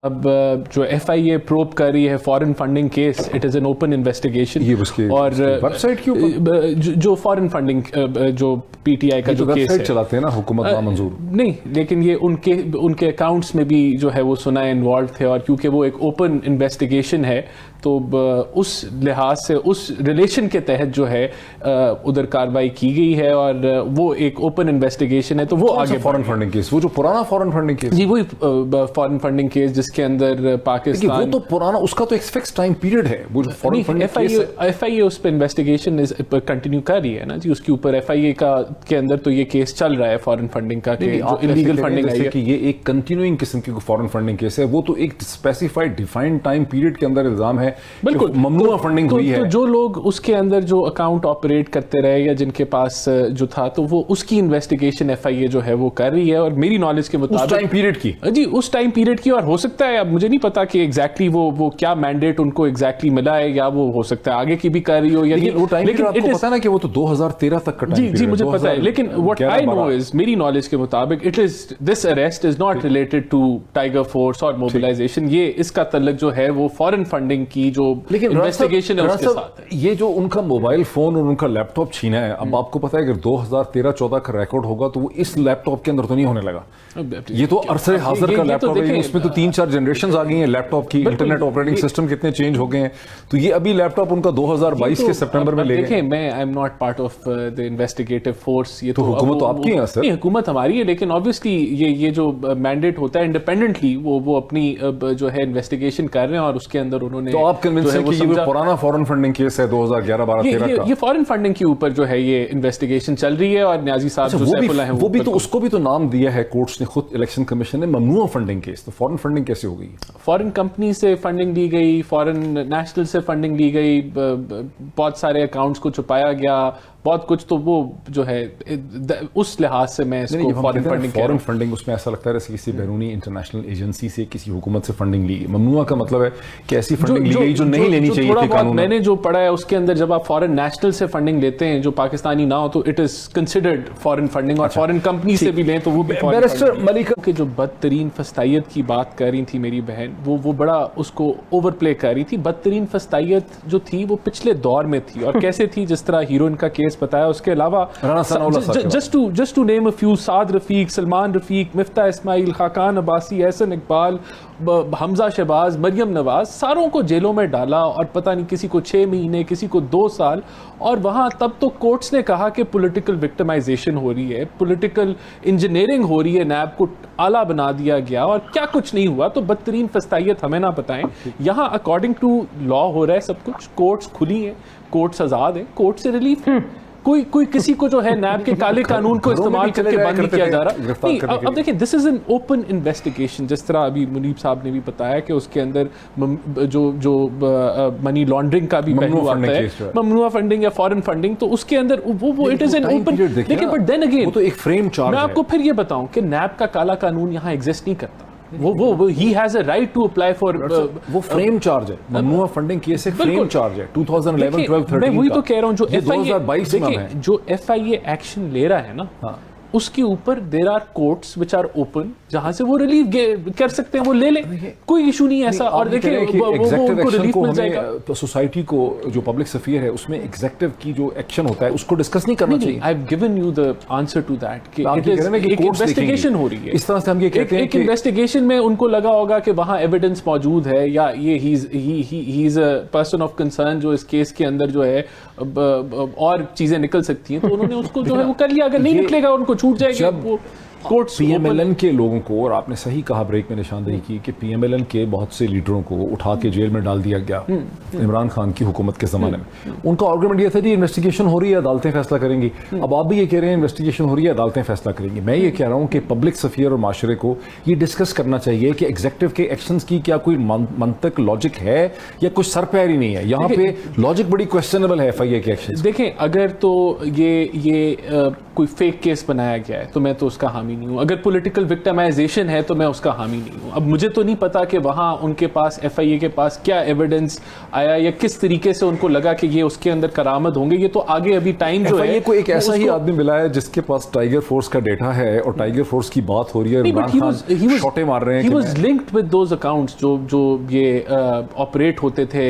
اب جو ایف آئی اے پروب کر رہی ہے foreign funding case, it is an open investigation, اور ویب سائٹ کے اوپر جو فارن فنڈنگ جو پی ٹی آئی کا جو کیس ہے چلاتے ہیں نا حکومت نامنظور نہیں، لیکن یہ ان کے اکاؤنٹس میں بھی جو ہے وہ سنا انوالو تھے، اور کیونکہ وہ ایک اوپن انویسٹیگیشن ہے تو اس لحاظ سے اس ریلیشن کے تحت جو ہے ادھر کاروائی کی گئی ہے، اور وہ ایک اوپن انویسٹیگیشن ہے تو وہ آگے فارن فنڈنگ کیس، وہ جو پرانا فارن فنڈنگ کیس، جی وہی فارن فنڈنگ کیس جس کے اندر پاکستان، وہ تو پرانا، اس کا تو ایک فکس ٹائم پیریڈ ہے، وہ جو فارن فنڈنگ کیس ایف آئی اے اس پہ انویسٹیگیشن کنٹینیو کر رہی ہے نا جی، اس کے اوپر ایف آئی اے کا کے اندر تو یہ کیس چل رہا ہے فارن فنڈنگ کا، کہ جو انلیگل فنڈنگ ہے کہ یہ ایک کنٹینیوئنگ قسم کی فارن فنڈنگ کیس ہے، وہ تو ایک اسپیسیفائڈ ڈیفائنڈ ٹائم پیریڈ کے اندر الزام ہے، بالکل ممنوع فنڈنگ ہوئی ہے. تو جو لوگ اس کے اندر جو اکاؤنٹ آپریٹ کرتے رہے یا جن کے پاس جو تھا، تو وہ اس کی انویسٹیگیشن ایف آئی اے جو ہے وہ کر رہی ہے، اور میری نالج کے مطابق اس ٹائم پیریڈ کی جی اس ٹائم پیریڈ کی، اور ہو سکتا ہے اب مجھے نہیں پتا کہ ایگزیکٹلی وہ کیا مینڈیٹ ان کو ایگزیکٹلی ملا ہے، یا وہ ہو سکتا ہے آگے کی بھی کر رہی ہو، لیکن وہ ٹائم پیریڈ آپ کو پتا ہے نا کہ وہ تو 2013 تک کا ٹائم پیریڈ ہے. جی مجھے پتا ہے، لیکن what I know is میری نالج کے مطابق this arrest is not related to Tiger Force اور mobilization، یہ اس کا تعلق جو ہے وہ فارن فنڈنگ کی جو انویسٹیگیشن ہے اس کے ساتھ ہے. یہ جو ان کا موبائل فون اور ان کا لیپ ٹاپ چھینا ہے، اب آپ کو پتا ہے اگر 2013-14 کا ریکارڈ ہوگا تو وہ اس لیپ ٹاپ کے اندر تو نہیں ہونے لگا، یہ تو عرصہ حاضر کا لیپ ٹاپ ہے، اس میں تو 3-4 جنریشنز آ گئی ہیں لیپ ٹاپ کی، انٹرنیٹ آپریٹنگ سسٹم کتنے چینج ہو گئے ہیں، تو یہ ابھی لیپ ٹاپ ان کا 2022 کے سپٹمبر میں لے گئے. دیکھیں میں I am not part of the investigative force, یہ تو حکومت تو آپ کی ہے سر. نہیں، حکومت ہماری ہے، لیکن obviously یہ جو مینڈیٹ ہوتا ہے انڈیپینڈنٹلی وہ اپنی جو ہے انویسٹیگیشن کر رہے ہیں، اور اس کے اندر انہوں نے تو آپ کنونس ہیں کہ یہ پرانا فارن فنڈنگ کیس ہے 2011-12-13 کا، یہ فارن فنڈنگ کے اوپر جو ہے یہ انویسٹیگیشن چل رہی ہے، اور نیازی صاحب جو سیف اللہ ہیں وہ بھی تو اس کو بھی تو نام دیا ہے کورٹس نے، خود الیکشن کمیشن نے، ممنوع فنڈنگ کیس. تو فارن فنڈنگ کیسے ہو گئی؟ فارن کمپنی سے فنڈنگ لی گئی، فارن نیشنل سے فنڈنگ لی گئی، بہت سارے اکاؤنٹس کو چھپایا گیا، بہت کچھ، تو وہ جو ہے اس لحاظ سے میں اس کو فارن فنڈنگ کہہ رہا ہوں. فنڈنگ اس میں ایسا لگتا ہے جیسے کسی بیرونی انٹرنیشنل ایجنسی سے، کسی حکومت سے فنڈنگ لی. ممنوع کا مطلب ہے کہ ایسی فنڈنگ لی گئی جو نہیں لینی چاہیے تھی قانون میں نے جو پڑھا ہے اس کے اندر جب آپ فارن نیشنل سے فنڈنگ لیتے ہیں جو پاکستانی نہ ہو تو it is considered foreign funding, اور فارن کمپنی سے بھی لیں تو وہ بھی بیرسٹر ملکہ کہ جو بدترین فسطائیت کی بات کر رہی تھی میری بہن، وہ بڑا اس کو اوور پلے کر رہی تھی. بدترین فسطائیت جو تھی وہ پچھلے دور میں تھی، اور کیسے تھی، جس طرح ہیروئن کا کیس بتایا، اس کے علاوہ just to name a few، سعد رفیق، سلمان رفیق، مفتاح اسماعیل، خاقان عباسی، احسن اقبال، حمزہ شہباز، مریم نواز، ساروں کو جیلوں میں ڈالا، اور پتہ نہیں کسی کو 6 مہینے، کسی کو 2 سال، اور وہاں تب تو کورٹس نے کہا کہ پولیٹیکل وکٹمائزیشن ہو رہی ہے، پولیٹیکل انجینئرنگ ہو رہی ہے، نیب کو آلہ بنا دیا گیا، اور کیا کچھ نہیں ہوا. تو بدترین فسطائیت ہمیں نہ بتائیں، یہاں اکارڈنگ ٹو لا ہو رہا ہے سب کچھ، کورٹس کھلی ہیں، کورٹس آزاد ہیں، کورٹ سے ریلیف ہے. کوئی کسی کو جو ہے نیب کے کالے قانون کو استعمال کر کے بند نہیں کیا جا رہا. اب دیکھیں دس از این اوپن انویسٹیگیشن، جس طرح ابھی منیب صاحب نے بھی بتایا کہ اس کے اندر جو منی لانڈرنگ کا بھی پہلو آتا ہے، ممنوع فنڈنگ یا فارن فنڈنگ، تو اس کے اندر وہ اٹ از این اوپن. دیکھیں بٹ دین اگین وہ تو ایک فریم چارج ہے. میں آپ کو پھر یہ بتاؤں کہ نیب کا کالا قانون یہاں ایگزسٹ نہیں کرتا، وہ he has a right to apply for وہ فریم چارج ہے. ممنوع فنڈنگ کیس ایک فریم چارج ہے 2011-12-13 میں وہی تو کہہ رہا ہوں، جو 2022 میں ہے، جو ایف آئی اے ایکشن لے رہا ہے نا، اس کے اوپر there are courts which are open, جہاں سے وہ ریلیف کر سکتے ہیں، وہ لے لیں، کوئی ایشو نہیں ایسا. اور دیکھیں وہ ریلیف مل جائے گا. سوسائٹی کو جو پبلک سفیر ہے اس میں ایگزیکٹو کی جو ایکشن ہوتا ہے اس کو ڈسکس نہیں کرنا چاہیے. I have given you the answer to that کہ ایک انویسٹیگیشن ہو رہی ہے. اس طرح سے ہم یہ کہتے ہیں ایک انویسٹیگیشن میں ان کو لگا ہوگا کہ وہاں ایویڈنس موجود ہے، یا یہ ہی از اے پرسن آف کنسرن جو اس کیس کے اندر جو ہے اور چیزیں نکل سکتی ہیں، تو انہوں نے اس کو جو ہے وہ کر لیا. اگر نہیں نکلے گا ان کو چھوٹ جائے گا. وہ پی ایم ایل این کے لوگوں کو، اور آپ نے صحیح کہا بریک میں نشاندہی کی کہ پی ایم ایل این کے بہت سے لیڈروں کو اٹھا کے جیل میں ڈال دیا گیا عمران خان کی حکومت کے زمانے میں. ان کا آرگومنٹ یہ تھا کہ انویسٹیگیشن ہو رہی ہے، عدالتیں فیصلہ کریں گی. اب آپ بھی یہ کہہ رہے ہیں انویسٹیگیشن ہو رہی ہے، عدالتیں فیصلہ کریں گی. میں یہ کہہ رہا ہوں کہ پبلک سفیر اور معاشرے کو یہ ڈسکس کرنا چاہیے کہ ایگزیکٹو کے ایکشنز کی کیا کوئی منطق، لاجک ہے، یا کچھ سر پیری نہیں ہے. یہاں پہ لاجک بڑی کوشچنیبل ہے ایف آئی اے کے ایکشن. دیکھیں اگر تو یہ کوئی فیک کیس بنایا گیا ہے تو میں تو اس کا حامی حامی نہیں ہوں. اگر پولیٹیکل وکٹمائزیشن ہے تو میں اس کا حامی نہیں ہوں. اب مجھے تو نہیں پتا کہ وہاں ان کے پاس FIA کے پاس کیا ایویڈنس آیا یا کس طریقے سے ان کو لگا کہ یہ اس کے اندر کارآمد ہوں گے. یہ تو آگے ابھی ٹائم جو ہے. FIA کو ایک ایسا ہی آدمی ملا ہے جس کے پاس ٹائیگر فورس کا ڈیٹا ہے اور ٹائیگر فورس کی بات ہو رہی ہے, عمران خان شوٹے مار رہے ہیں. He was linked with those accounts جو یہ آپریٹ ہوتے تھے,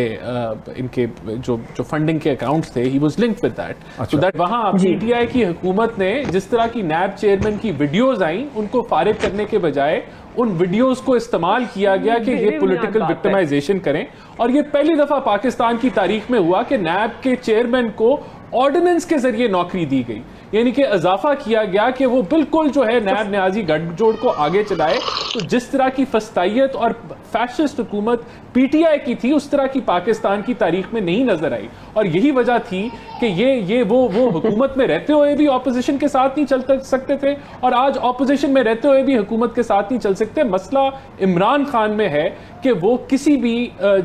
ان کے جو فنڈنگ کے اکاؤنٹس تھے. He was linked with that. So that وہاں PTI کی حکومت نے جس طرح کی نیب چیئرمین کی ویڈیوز آئیں ان کو فارغ کرنے کے بجائے ان ویڈیوز کو استعمال کیا گیا کہ یہ پولیٹیکل وکٹمائزیشن کریں. اور یہ پہلی دفعہ پاکستان کی تاریخ میں ہوا کہ نیب کے چیئرمین کو آرڈیننس کے ذریعے نوکری دی گئی, یعنی کہ اضافہ کیا گیا کہ وہ بالکل جو ہے نیب نیازی گٹھ جوڑ کو آگے چلائے. تو جس طرح کی فسطائیت اور فیشسٹ حکومت PTI کی تھی اس طرح کی پاکستان کی تاریخ میں نہیں نظر آئی. اور یہی وجہ تھی کہ یہ وہ حکومت میں رہتے ہوئے بھی اپوزیشن کے ساتھ نہیں چل سکتے تھے اور آج اپوزیشن میں رہتے ہوئے بھی حکومت کے ساتھ نہیں چل سکتے. مسئلہ عمران خان میں ہے کہ وہ کسی بھی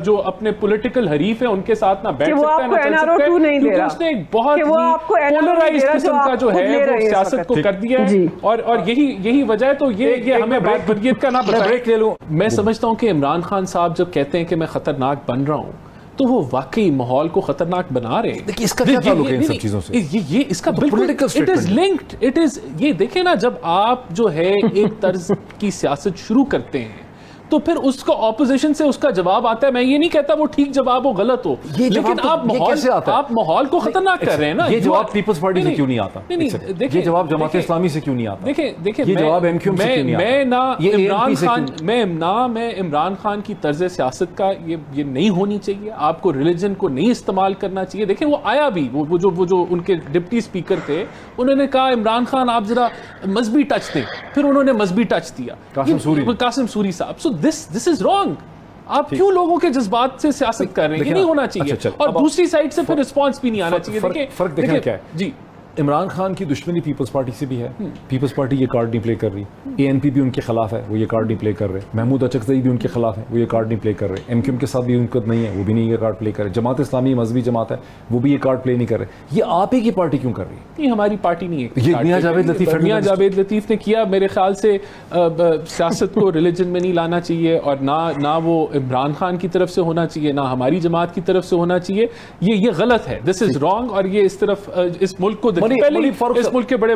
جو اپنے پولیٹیکل حریف ہیں ان کے ساتھ نہ بیٹھ سکتا ہے نہ چل سکتا ہے, کیونکہ اس نے ایک بہت ہی پولرائزڈ قسم کا جو ہے وہ سیاست کو کر دیا ہے. اور یہی وجہ ہے. تو یہ ہمیں بات بدیت کا نہ بتائے. میں سمجھتا ہوں کہ عمران خان صاحب جب کہتے ہیں کہ میں خطرناک بن رہا ہوں تو وہ واقعی ماحول کو خطرناک بنا رہے ہیں. اس کا کیا تعلق ہے ان سب چیزوں سے؟ یہ اس کا بالکل it is linked. It is یہ دیکھیں نا, جب آپ جو ہے ایک طرز کی سیاست شروع کرتے ہیں تو پھر اس کو اپوزیشن سے اس کا جواب آتا ہے. میں یہ نہیں کہتا وہ ٹھیک جواب ہو غلط ہو, لیکن آپ ماحول کو خطرناک کر رہے ہیں نا. یہ جواب پیپلز پارٹی سے کیوں نہیں آتا؟ یہ جواب جماعت اسلامی سے کیوں نہیں آتا؟ دیکھیں یہ جواب MQM سے کیوں نہیں آتا؟ میں عمران خان کی طرز سیاست کا یہ نہیں ہونی چاہیے. آپ کو ریلیجن کو نہیں استعمال کرنا چاہیے. دیکھیں وہ آیا بھی, وہ جو ان کے ڈپٹی اسپیکر تھے انہوں نے کہا عمران خان آپ ذرا مذہبی ٹچ دیں, پھر انہوں نے مذہبی ٹچ دیا, قاسم سوری صاحب. سو this is wrong. آپ کیوں لوگوں کے جذبات سے سیاست کر رہے ہیں؟ یہ نہیں ہونا چاہیے. اور دوسری سائڈ سے پھر رسپانس بھی نہیں آنا چاہیے. فرق دیکھیں کیا ہے جی, عمران خان کی دشمنی پیپلز پارٹی سے بھی ہے. پیپلز پارٹی یہ کارڈ نہیں پلے کر رہی. ANP بھی ان کے خلاف ہے, وہ یہ کارڈ نہیں پلے کر رہے. محمود اچکزئی بھی ان کے خلاف ہے, وہ یہ کارڈ نہیں پلے کر رہے. MQM کے ساتھ بھی ان کو نہیں ہے, وہ بھی نہیں یہ کارڈ پلے کر رہے. جماعت اسلامی مذہبی جماعت ہے, وہ بھی یہ کارڈ پلے نہیں کر رہے. یہ آپ ہی کی پارٹی کیوں کر رہی ہے؟ نہیں, ہماری پارٹی نہیں ہے. یہ میاں جاوید لطیف نے کیا. میرے خیال سے سیاست کو ریلیجن میں نہیں لانا چاہیے اور نہ وہ عمران خان کی طرف سے ہونا چاہیے, نہ ہماری جماعت کی طرف سے ہونا چاہیے. یہ غلط ہے. دس از رانگ. اور یہ اس طرف اس ملک کو اس ملک کے بڑے